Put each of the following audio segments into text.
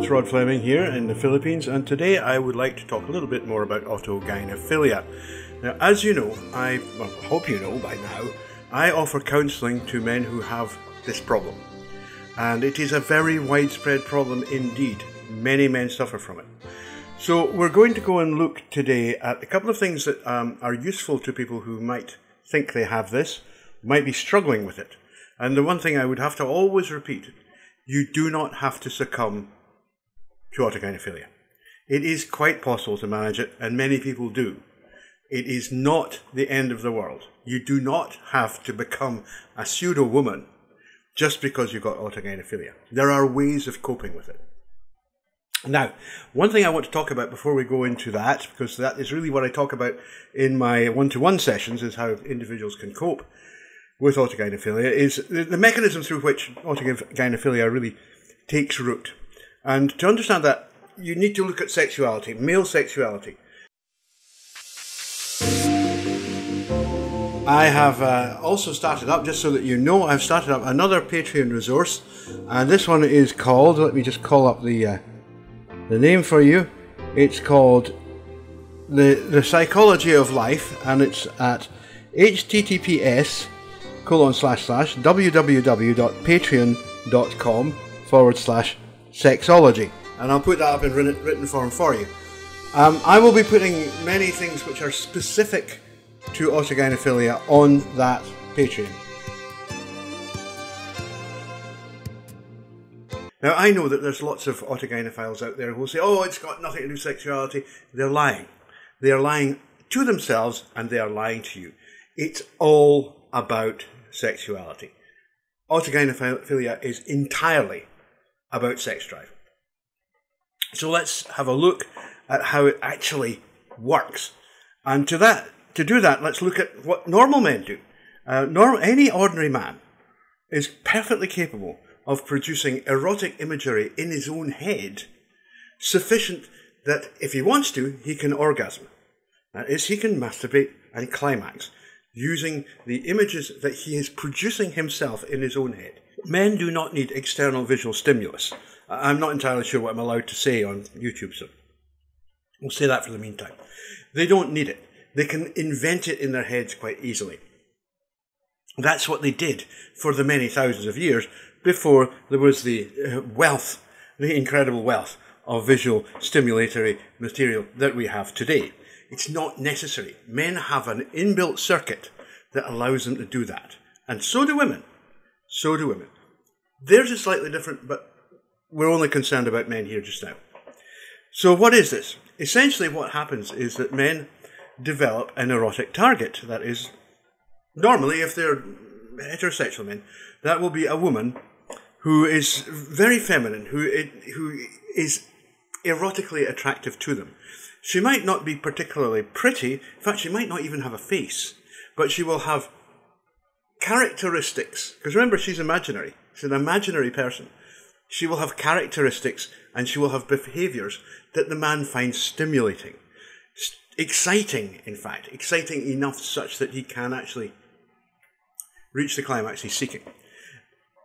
it's Rod Fleming here in the Philippines, and today I would like to talk a little bit more about autogynephilia. Now, as you know, I hope you know by now, I offer counselling to men who have this problem. And it is a very widespread problem indeed. Many men suffer from it. So we're going to go and look today at a couple of things that are useful to people who might think they have this, might be struggling with it. And the one thing I would have to always repeat, you do not have to succumb to autogynephilia. It is quite possible to manage it, and many people do. It is not the end of the world. You do not have to become a pseudo-woman just because you've got autogynephilia. There are ways of coping with it. Now, one thing I want to talk about before we go into that, because that is really what I talk about in my one-to-one sessions, is how individuals can cope with autogynephilia, is the mechanism through which autogynephilia really takes root. And to understand that, you need to look at sexuality, male sexuality. I have also started up, just so that you know, I've started up another Patreon resource, and this one is called, let me just call up the name for you. It's called the Psychology of Life, and it's at https://www.patreon.com/sexology, and I'll put that up in written form for you. I will be putting many things which are specific to autogynephilia on that Patreon. Now, I know that there's lots of autogynephiles out there who will say, oh, it's got nothing to do with sexuality. They're lying. They are lying to themselves, and they are lying to you. It's all about sexuality. Autogynephilia is entirely about sex drive. So let's have a look at how it actually works. And to do that, let's look at what normal men do. Any ordinary man is perfectly capable of producing erotic imagery in his own head, sufficient that if he wants to, he can orgasm. That is, he can masturbate and climax using the images that he is producing himself in his own head. Men do not need external visual stimulus. I'm not entirely sure what I'm allowed to say on YouTube, so we'll say that for the meantime. They don't need it. They can invent it in their heads quite easily. That's what they did for the many thousands of years before there was the incredible wealth of visual stimulatory material that we have today. It's not necessary. Men have an inbuilt circuit that allows them to do that. And so do women. So do women. Theirs is slightly different, but we're only concerned about men here just now. So what is this? Essentially what happens is that men develop an erotic target. That is, normally if they're heterosexual men, that will be a woman who is very feminine, who is erotically attractive to them. She might not be particularly pretty. In fact, she might not even have a face, but she will have characteristics. Because remember, she's imaginary. She's an imaginary person. She will have characteristics and she will have behaviours that the man finds stimulating. Exciting, in fact. Exciting enough such that he can actually reach the climax he's seeking.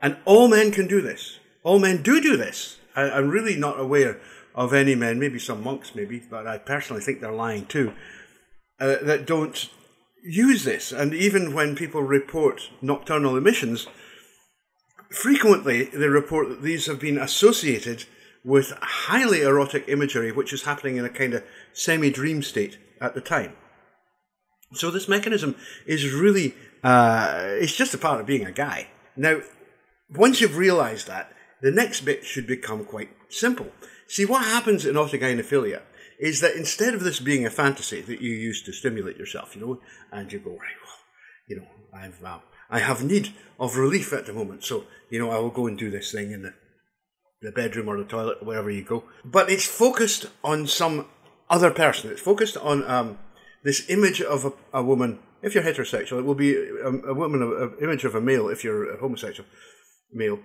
And all men can do this. All men do this. I'm really not aware of any men, maybe some monks maybe, but I personally think they're lying too, that don't use this. And even when people report nocturnal emissions, frequently they report that these have been associated with highly erotic imagery, which is happening in a kind of semi-dream state at the time. So this mechanism is really, it's just a part of being a guy. Now, once you've realised that, the next bit should become quite simple. See, what happens in autogynephilia is that instead of this being a fantasy that you use to stimulate yourself, and you go, right, well, I have need of relief at the moment, so, I will go and do this thing in the bedroom or the toilet or wherever you go. But it's focused on some other person. It's focused on this image of a woman. If you're heterosexual, it will be a woman, an image of a male if you're a homosexual male.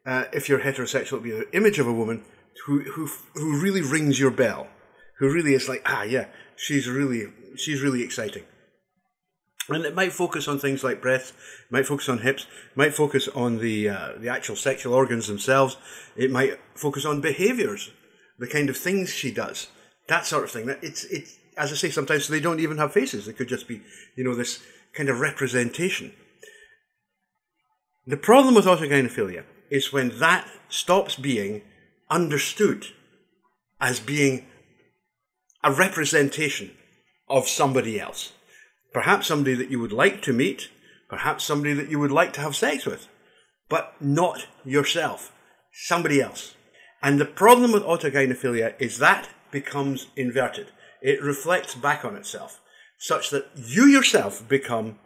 If you're heterosexual, it'll be an image of a woman who really rings your bell, who really is like, yeah, she's really exciting. And it might focus on things like breasts, might focus on hips, might focus on the actual sexual organs themselves. It might focus on behaviours the kind of things she does, that sort of thing. It's as I say, sometimes they don't even have faces. It could just be, this kind of representation. The problem with autogynephilia is when that stops being understood as being a representation of somebody else. Perhaps somebody that you would like to meet, perhaps somebody that you would like to have sex with, but not yourself, somebody else. And the problem with autogynephilia is that becomes inverted. It reflects back on itself, such that you yourself become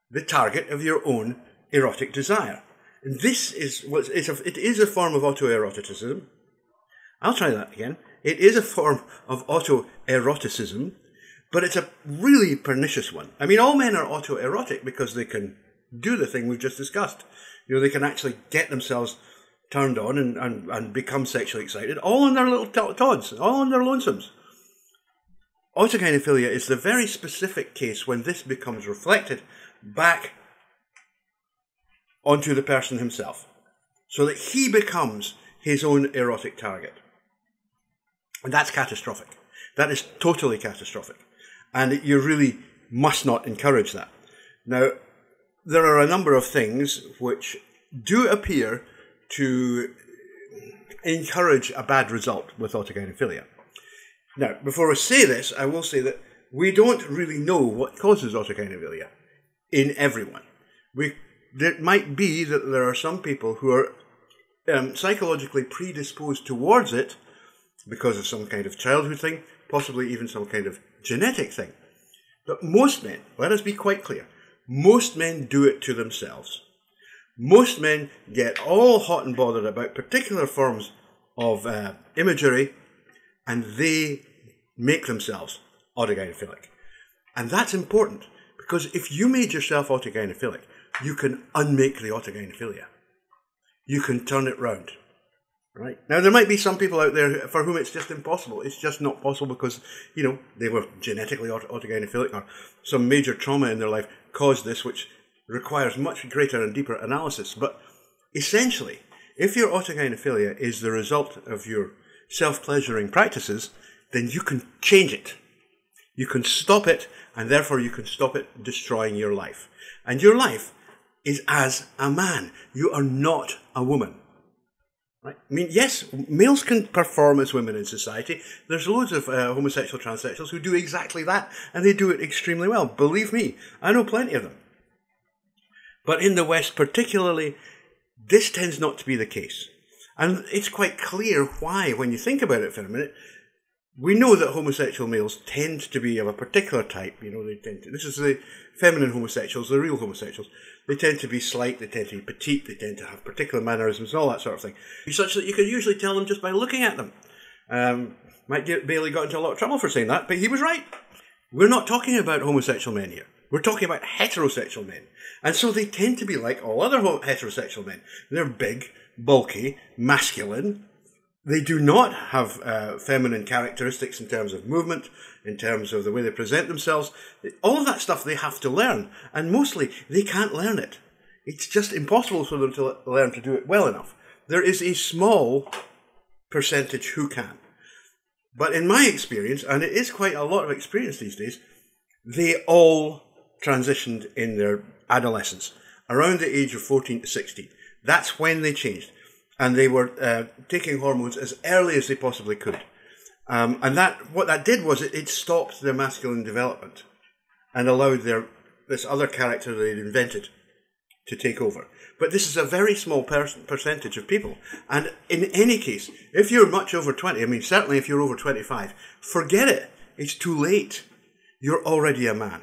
the target of your own erotic desire. And this is it is a form of autoeroticism. I'll try that again. It is a form of autoeroticism, but it's a really pernicious one. I mean, all men are autoerotic because they can do the thing we've just discussed. They can actually get themselves turned on and become sexually excited, all on their little tods, all on their lonesomes. Autogynephilia is the very specific case when this becomes reflected back onto the person himself, so that he becomes his own erotic target. And that's catastrophic. That is totally catastrophic. And you really must not encourage that. Now, there are a number of things which do appear to encourage a bad result with autogynephilia. Now, before I say this, I will say that we don't really know what causes autogynephilia in everyone. It might be that there are some people who are psychologically predisposed towards it because of some kind of childhood thing, possibly even some kind of genetic thing. But most men, let us be quite clear, most men do it to themselves. Most men get all hot and bothered about particular forms of imagery, and they make themselves autogynephilic. And that's important, because if you made yourself autogynephilic, you can unmake the autogynephilia. You can turn it round. Right? Now, there might be some people out there for whom it's just impossible. It's just not possible because, they were genetically autogynephilic, or some major trauma in their life caused this, which requires much greater and deeper analysis. But essentially, if your autogynephilia is the result of your self-pleasuring practices, then you can change it. You can stop it, and therefore you can stop it destroying your life. And your life is as a man. You are not a woman. Right? I mean, yes, males can perform as women in society. There's loads of homosexual transsexuals who do exactly that, and they do it extremely well. Believe me, I know plenty of them. But in the West particularly, this tends not to be the case. And it's quite clear why, when you think about it for a minute. We know that homosexual males tend to be of a particular type. This is the feminine homosexuals, the real homosexuals. They tend to be slight, they tend to be petite, they tend to have particular mannerisms and all that sort of thing. Such that you can usually tell them just by looking at them. Mike Bailey got into a lot of trouble for saying that, but he was right. We're not talking about homosexual men here. We're talking about heterosexual men. And so they tend to be like all other heterosexual men. They're big, bulky, masculine. They do not have feminine characteristics in terms of movement, in terms of the way they present themselves. All of that stuff they have to learn, and mostly they can't learn it. It's just impossible for them to learn to do it well enough. There is a small percentage who can. But in my experience, and it is quite a lot of experience these days, they all transitioned in their adolescence, around the age of 14 to 16. That's when they changed. And they were taking hormones as early as they possibly could. And what that did was it stopped their masculine development and allowed this other character they'd invented to take over. But this is a very small percentage of people. And in any case, if you're much over 20, I mean, certainly if you're over 25, forget it. It's too late. You're already a man.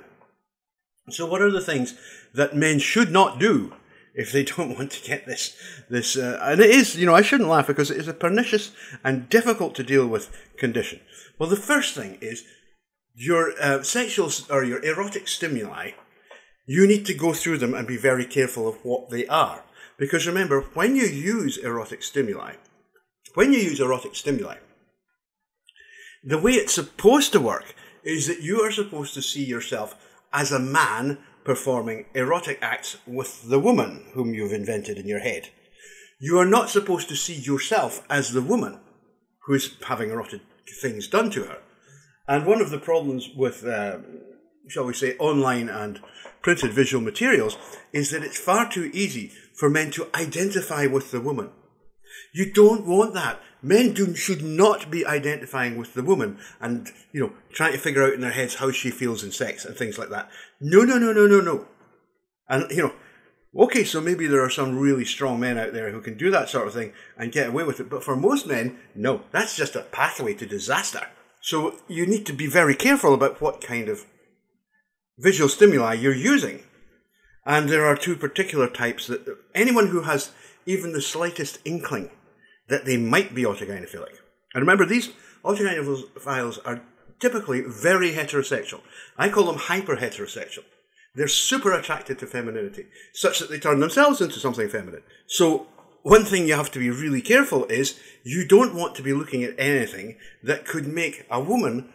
So what are the things that men should not do if they don't want to get this, and it is, I shouldn't laugh because it is a pernicious and difficult to deal with condition. Well, the first thing is your sexual or your erotic stimuli. You need to go through them and be very careful of what they are. Because remember, when you use erotic stimuli, the way it's supposed to work is that you are supposed to see yourself as a man performing erotic acts with the woman whom you've invented in your head. You are not supposed to see yourself as the woman who's having erotic things done to her. And one of the problems with, shall we say, online and printed visual materials is that it's far too easy for men to identify with the woman. You don't want that. Men should not be identifying with the woman and, trying to figure out in their heads how she feels in sex and things like that. No. And, okay, so maybe there are some really strong men out there who can do that sort of thing and get away with it. But for most men, no, that's just a pathway to disaster. So you need to be very careful about what kind of visual stimuli you're using. And there are two particular types that anyone who has even the slightest inkling that they might be autogynephilic. And remember, these autogynephiles are typically very heterosexual. I call them hyper-heterosexual. They're super attracted to femininity, such that they turn themselves into something feminine. So one thing you have to be really careful is you don't want to be looking at anything that could make a woman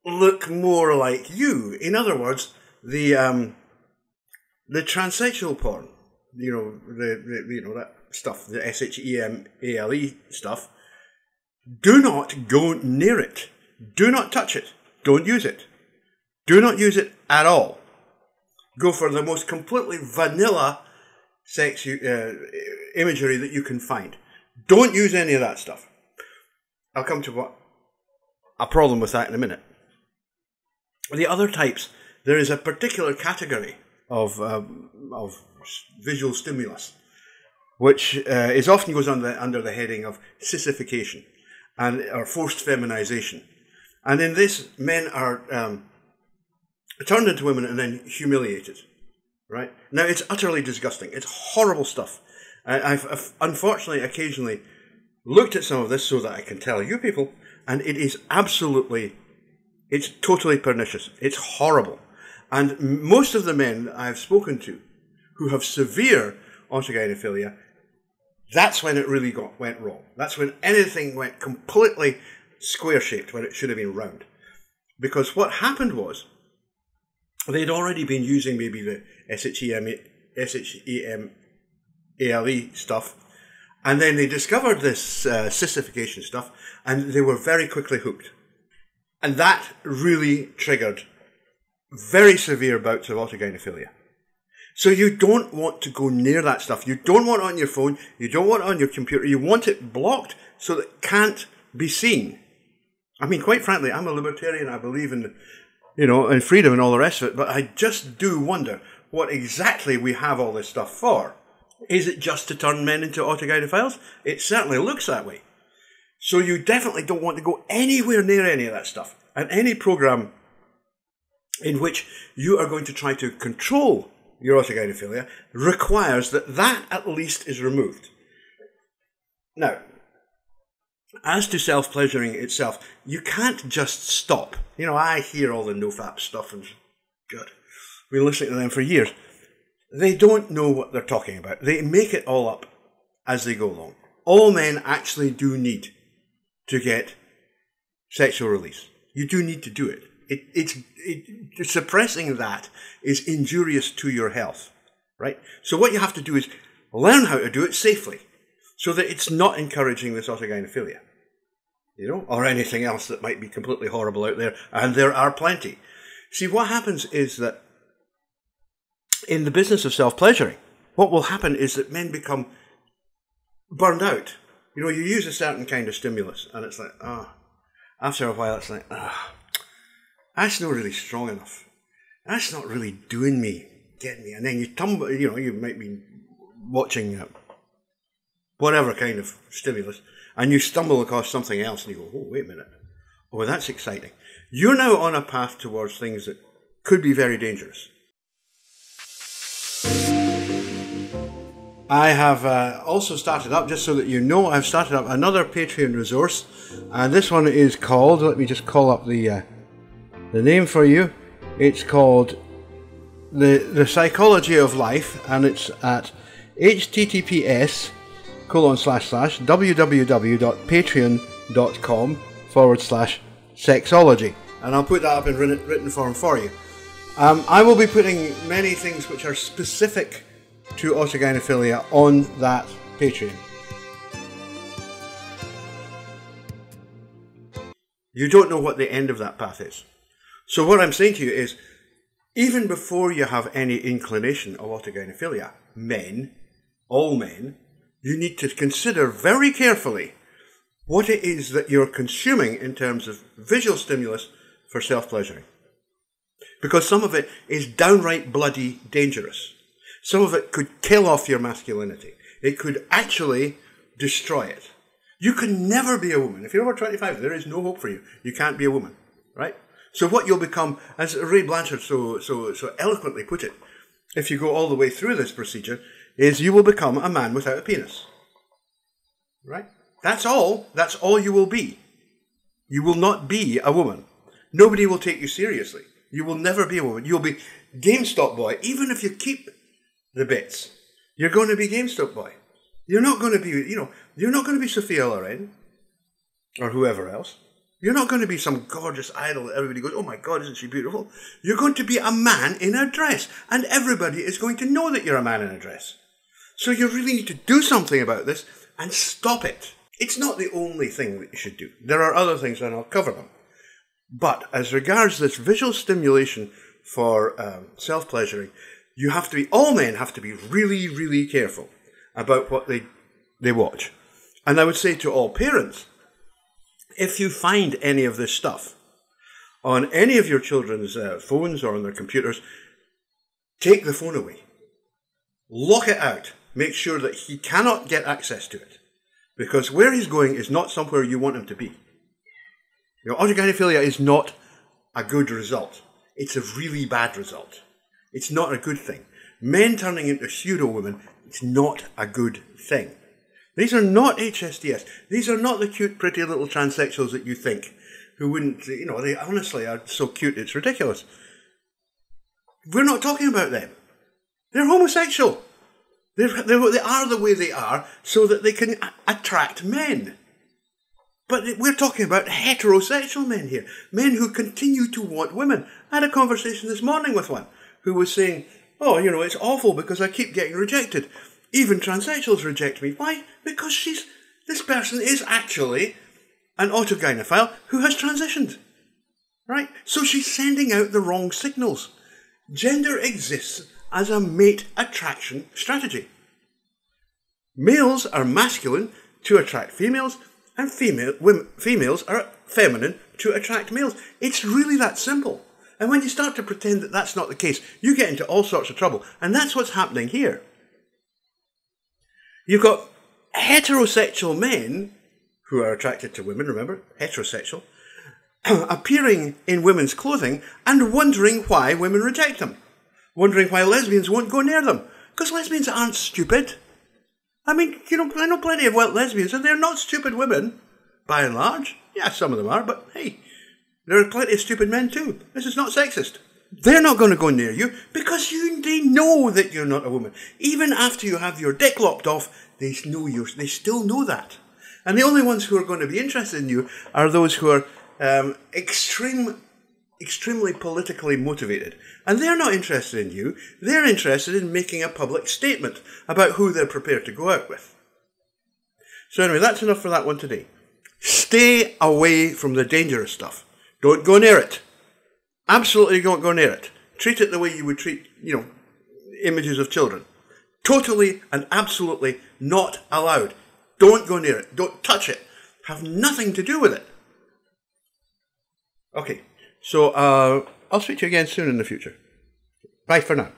look more like you. In other words, the transsexual porn, that stuff, the SHEMALE stuff. Do not go near it. Do not touch it. Don't use it. Do not use it at all. Go for the most completely vanilla sex imagery that you can find. Don't use any of that stuff. I'll come to a problem with that in a minute. The other types, there is a particular category of visual stimulus, which is often goes under the heading of sissification or forced feminization. And in this, men are turned into women and then humiliated. Right? Now, it's utterly disgusting. It's horrible stuff. I've unfortunately occasionally looked at some of this so that I can tell you people, and it is it's totally pernicious. It's horrible. And most of the men I've spoken to who have severe autogynephilia, that's when it really went wrong. That's when anything went completely square-shaped when it should have been round. Because what happened was, they'd already been using maybe the SHEMALE stuff, and then they discovered this sissification stuff, and they were very quickly hooked. And that really triggered very severe bouts of autogynephilia. So you don't want to go near that stuff. You don't want it on your phone. You don't want it on your computer. You want it blocked so that it can't be seen. I mean, quite frankly, I'm a libertarian. I believe in, in freedom and all the rest of it. But I just do wonder what exactly we have all this stuff for. Is it just to turn men into autogynephiles? It certainly looks that way. So you definitely don't want to go anywhere near any of that stuff. And any program in which you are going to try to control your autogynephilia requires that at least is removed. Now, as to self-pleasuring itself, you can't just stop. I hear all the no-fap stuff and good. We've been listening to them for years. They don't know what they're talking about. They make it all up as they go along. All men actually do need to get sexual release. You do need to do it. Suppressing that is injurious to your health, right? So what you have to do is learn how to do it safely so that it's not encouraging this autogynephilia, or anything else that might be completely horrible out there, and there are plenty. See, what happens is that in the business of self-pleasuring, what will happen is that men become burned out. You use a certain kind of stimulus, and it's like, after a while, it's like, that's not really strong enough. That's not really getting me. And then you tumble, you might be watching whatever kind of stimulus, and you stumble across something else, and you go, oh, wait a minute. Oh, that's exciting. You're now on a path towards things that could be very dangerous. I have also started up, just so that you know, I've started up another Patreon resource, and this one is called, let me just call up the name for you. It's called the Psychology of Life, and it's at https://www.patreon.com/sexology, and I'll put that up in written form for you. I will be putting many things which are specific to autogynephilia on that Patreon. You don't know what the end of that path is. So what I'm saying to you is, even before you have any inclination of autogynephilia, men, all men, you need to consider very carefully what it is that you're consuming in terms of visual stimulus for self-pleasuring. Because some of it is downright bloody dangerous. Some of it could kill off your masculinity. It could actually destroy it. You can never be a woman. If you're over 25, there is no hope for you. You can't be a woman, right? So what you'll become, as Ray Blanchard so eloquently put it, if you go all the way through this procedure, is you will become a man without a penis. Right? That's all. That's all you will be. You will not be a woman. Nobody will take you seriously. You will never be a woman. You'll be GameStop boy. Even if you keep the bits, you're going to be GameStop boy. You're not going to be, you're not going to be Sophia Loren or whoever else. You're not going to be some gorgeous idol that everybody goes, oh my God, isn't she beautiful? You're going to be a man in a dress, and everybody is going to know that you're a man in a dress. So you really need to do something about this and stop it. It's not the only thing that you should do. There are other things, and I'll cover them. But as regards this visual stimulation for self-pleasuring, all men have to be really, really careful about what they watch. And I would say to all parents, if you find any of this stuff on any of your children's phones or on their computers, take the phone away. Lock it out. Make sure that he cannot get access to it. Because where he's going is not somewhere you want him to be. Autogynephilia is not a good result. It's a really bad result. It's not a good thing. Men turning into pseudo-women, it's not a good thing. These are not HSDS. These are not the cute, pretty little transsexuals that you think, who wouldn't, they honestly are so cute, it's ridiculous. We're not talking about them. They're homosexual. They are the way they are so that they can attract men. But we're talking about heterosexual men here. Men who continue to want women. I had a conversation this morning with one who was saying, oh, it's awful because I keep getting rejected. Even transsexuals reject me. Why? Because this person is actually an autogynephile who has transitioned. Right? So she's sending out the wrong signals. Gender exists as a mate attraction strategy. Males are masculine to attract females, and females are feminine to attract males. It's really that simple. And when you start to pretend that that's not the case, you get into all sorts of trouble. And that's what's happening here. You've got heterosexual men who are attracted to women, remember, heterosexual, appearing in women's clothing and wondering why women reject them. Wondering why lesbians won't go near them. Because lesbians aren't stupid. I mean, I know plenty of lesbians, and they're not stupid women, by and large. Yeah, some of them are, but hey, there are plenty of stupid men too. This is not sexist. They're not going to go near you because they know that you're not a woman. Even after you have your dick lopped off, they still know that. And the only ones who are going to be interested in you are those who are extremely politically motivated. And they're not interested in you. They're interested in making a public statement about who they're prepared to go out with. So anyway, that's enough for that one today. Stay away from the dangerous stuff. Don't go near it. Absolutely don't go near it. Treat it the way you would treat, images of children. Totally and absolutely not allowed. Don't go near it. Don't touch it. Have nothing to do with it. Okay. So, I'll speak to you again soon in the future. Bye for now.